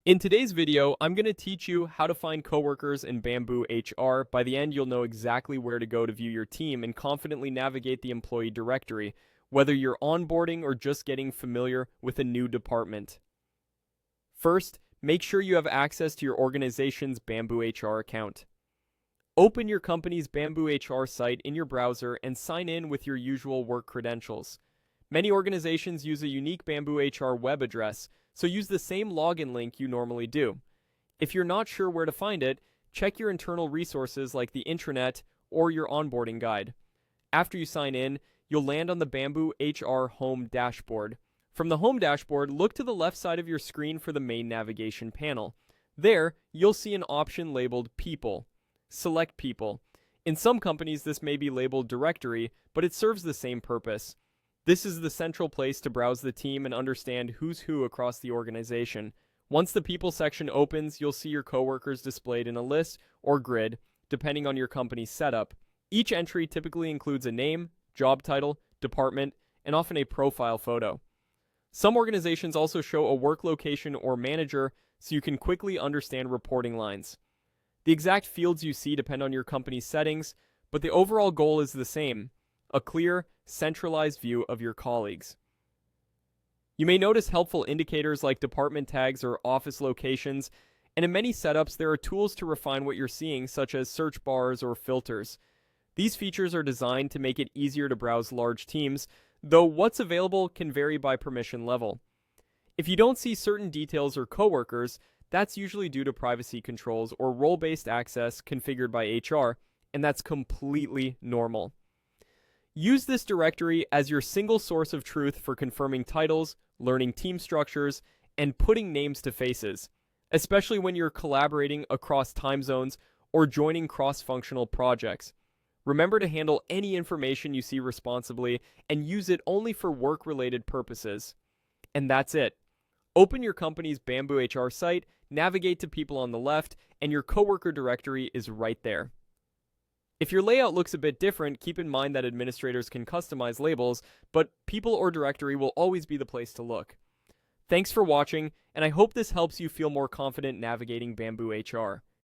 In today's video, I'm going to teach you how to find coworkers in BambooHR. By the end, you'll know exactly where to go to view your team and confidently navigate the employee directory, whether you're onboarding or just getting familiar with a new department. First, make sure you have access to your organization's BambooHR account. Open your company's BambooHR site in your browser and sign in with your usual work credentials. Many organizations use a unique BambooHR web address, so use the same login link you normally do. If you're not sure where to find it, check your internal resources like the intranet or your onboarding guide. After you sign in, you'll land on the BambooHR home dashboard. From the home dashboard, look to the left side of your screen for the main navigation panel. There, you'll see an option labeled People. Select People. In some companies, this may be labeled Directory, but it serves the same purpose. This is the central place to browse the team and understand who's who across the organization. Once the People section opens, you'll see your coworkers displayed in a list or grid, depending on your company's setup. Each entry typically includes a name, job title, department, and often a profile photo. Some organizations also show a work location or manager so you can quickly understand reporting lines. The exact fields you see depend on your company's settings, but the overall goal is the same: a clear, centralized view of your colleagues. You may notice helpful indicators like department tags or office locations, and in many setups there are tools to refine what you're seeing, such as search bars or filters. These features are designed to make it easier to browse large teams, though what's available can vary by permission level. If you don't see certain details or coworkers, that's usually due to privacy controls or role-based access configured by HR, and that's completely normal. Use this directory as your single source of truth for confirming titles, learning team structures, and putting names to faces, especially when you're collaborating across time zones or joining cross-functional projects. Remember to handle any information you see responsibly and use it only for work-related purposes. And that's it. Open your company's BambooHR site, navigate to People on the left, and your coworker directory is right there. If your layout looks a bit different, keep in mind that administrators can customize labels, but People or Directory will always be the place to look. Thanks for watching, and I hope this helps you feel more confident navigating BambooHR.